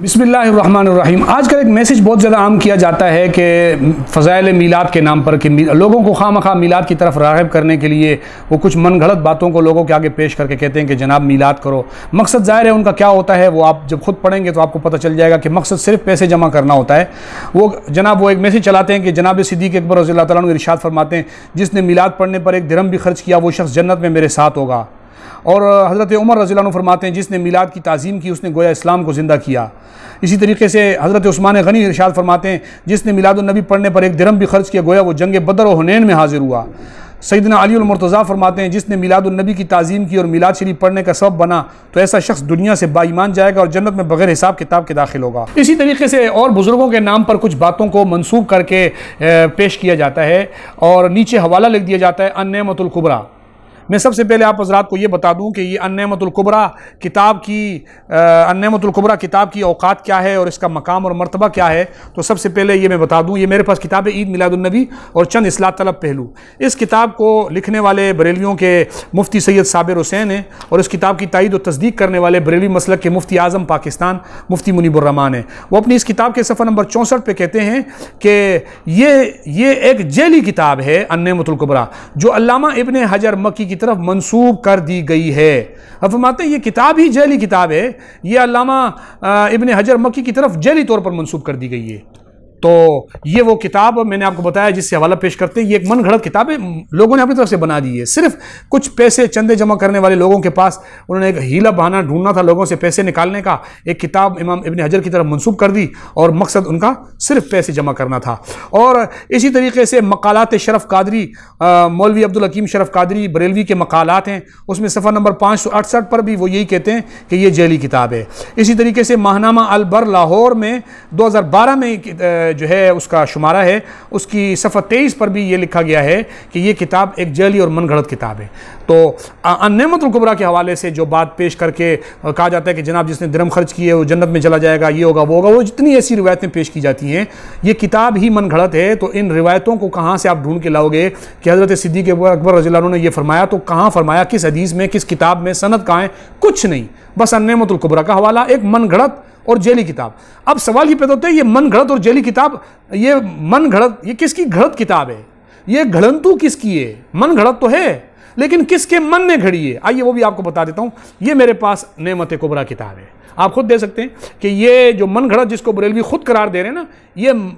बिस्मिल्लाहिर्रहमानिर्रहीम। आज कल एक मैसेज बहुत ज़्यादा आम किया जाता है कि फ़ज़ाइल मीलाद के नाम पर कि लोगों को खामखा मीलाद की तरफ राग़िब करने के लिए वो कुछ मन गढ़ंत बातों को लोगों के आगे पेश करके कहते हैं कि जनाब मीलाद करो। मकसद ज़ाहिर है उनका क्या होता है, वो आप जब खुद पढ़ेंगे तो आपको पता चल जाएगा कि मकसद सिर्फ पैसे जमा करना होता है। वो एक मैसेज चलाते हैं कि जनाब सिद्दीक़ अकबर रज़ियल्लाहु तआला अन्हु इरशाद फरमाते हैं, जिसने मीलाद पढ़ने पर एक दिरहम भी खर्च किया वो शख्स जन्नत में मेरे साथ होगा। और हज़रत उमर रज़ियल्लाहु अन्हु फरमाते हैं, जिसने मीलाद की ताज़ीम की उसने गोया इस्लाम को ज़िंदा किया। इसी तरीके से हज़रत उस्मान गनी इरशाद फरमाते हैं, जिसने मीलादुन्नबी पढ़ने पर एक दिरहम भी खर्च किया गोया वो जंग बदर और हुनैन में हाजिर हुआ। सैयदना अली मुर्तज़ा फरमाते हैं, जिसने मीलादुन्नबी की ताज़ीम की और मीलाद शरीफ पढ़ने का सबब बना तो ऐसा शख्स दुनिया से बाईमान जाएगा और जन्नत में बगैर हिसाब किताब के दाखिल होगा। इसी तरीके से और बुज़ुर्गों के नाम पर कुछ बातों को मंसूब करके पेश किया जाता है और नीचे हवाला लिख दिया जाता है अन-नेमतुल कुबरा। मैं सबसे पहले आप हज़रात को ये बता दूं कि ये अन-नेमतुल कुबरा किताब की औकात क्या है और इसका मकाम और मर्तबा क्या है। तो सबसे पहले ये मैं बता दूं, ये मेरे पास किताब है ईद मिलादुन्नबी और चंद इस्लाह तलब पहलू। इस किताब को लिखने वाले बरेलियों के मुफ्ती सैयद साबिर हुसैन हैं और इस किताब की तायीद और तस्दीक करने वाले बरेलवी मसलक के मुफ्ती आज़म पाकिस्तान मुफ्ती मुनीबुर रहमान हैं। वो अपनी इस किताब के सफ़ा नंबर 64 पे कहते हैं कि ये एक जेली किताब है अन-नेमतुल कुबरा, जो अल्लामा इब्न हजर मक्की की तरफ मंसूब कर दी गई है। अब फरमाते हैं ये किताब ही जेली किताब है, ये अल्लामा इब्न हजर मक्की की तरफ जेली तौर पर मंसूब कर दी गई है। तो ये वो किताब मैंने आपको बताया जिससे हवाला पेश करते हैं। ये एक मन गढ़ंत किताब है, लोगों ने अपनी तरफ से बना दी है। सिर्फ कुछ पैसे चंदे जमा करने वाले लोगों के पास उन्होंने एक हीला बहाना ढूंढना था लोगों से पैसे निकालने का, एक किताब इमाम इब्न हजर की तरफ मंसूब कर दी और मकसद उनका सिर्फ पैसे जमा करना था। और इसी तरीके से मकालात शरफ कादरी, मौलवी अब्दुल हकीम शरफ कादरी बरेलवी के मकालात हैं, उसमें सफ़ा नंबर 568 पर भी वो यही कहते हैं कि ये जेली किताब है। इसी तरीके से माहनामा अल-बर लाहौर में 2012 में जो है उसका शुमारा है, उसकी सफ़ा 23 पर भी ये लिखा गया है कि ये किताब एक जेली और मन गढ़ंत किताब है। तो अन-नेमतुल कुबरा के हवाले से जो बात पेश करके कहा जाता है कि जनाब जिसने दिरहम खर्च किए वो जन्नत में चला जाएगा, ये होगा वो होगा, वो जितनी ऐसी रिवायतें पेश की जाती हैं, ये किताब ही मन गढ़ंत है। तो इन रिवायतों को कहाँ से आप ढूंढ के लाओगे कि हज़रत सिद्दीक़ अकबर रज़ियल्लाहु अन्हु ने ये फरमाया, तो कहाँ फरमाया, किस हदीस में, किस किताब में, सनद कहाँ है, कुछ नहीं। बस अन-नेमतुल कुबरा का हवाला, एक मन गढ़ंत और जेली किताब। अब सवाल ये पैदा होता है, ये मन गढ़ंत और जेली किताब, ये मन गढ़ंत, ये किसकी गढ़ंत किताब है, ये गढ़ंतू किसकी है? मन गढ़ंत तो है लेकिन किसके मन ने घड़ी है? आइए वो भी आपको बता देता हूँ। ये मेरे पास नेमत कुबरा किताब है, आप खुद दे सकते हैं कि ये जो मन गढ़ंत जिसको बरेलवी खुद करार दे रहे हैं ना,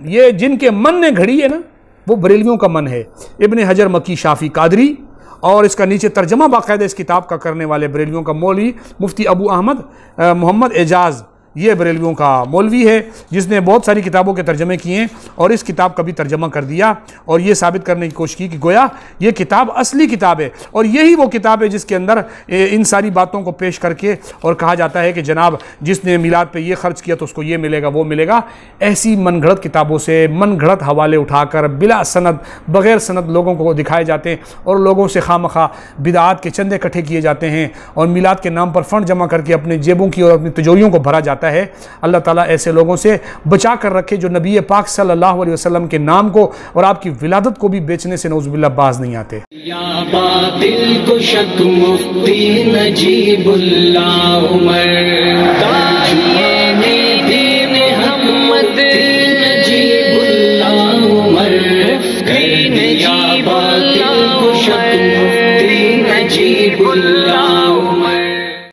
ये जिनके मन ने घड़ी है ना, वो बरेलवियों का मन है। इब्न हजर मक्की शाफी कादरी, और इसका नीचे तर्जमा बाकायदा इस किताब का करने वाले बरेलवियों का मौलवी मुफ्ती अबू अहमद मोहम्मद एजाज, ये बरेलवियों का मौलवी है जिसने बहुत सारी किताबों के तर्जमे किए हैं और इस किताब का भी तर्जमा कर दिया और ये साबित करने की कोशिश की कि गोया ये किताब असली किताब है और यही वो किताब है जिसके अंदर इन सारी बातों को पेश करके और कहा जाता है कि जनाब जिसने मीलाद पे ये खर्च किया तो उसको ये मिलेगा वो मिलेगा। ऐसी मन गढ़ंत किताबों से मन गढ़ंत हवाले उठाकर बिला सनद, बग़ैर सनद लोगों को दिखाए जाते हैं और लोगों से खामखा बिदआत के चंदे इकट्ठे किए जाते हैं और मीलाद के नाम पर फ़ंड जमा करके अपने जेबों की और अपनी तिजोरियों को भरा जाता है। अल्लाह ताला ऐसे लोगों से बचा कर रखे जो नबी पाक सल्लल्लाहु अलैहि वसल्लम के नाम को और आपकी विलादत को भी बेचने से नौज़ुबिल्लाह बाज नहीं आते। या बातिल को शक मुफ्ती नजीबुल्लाह उमर।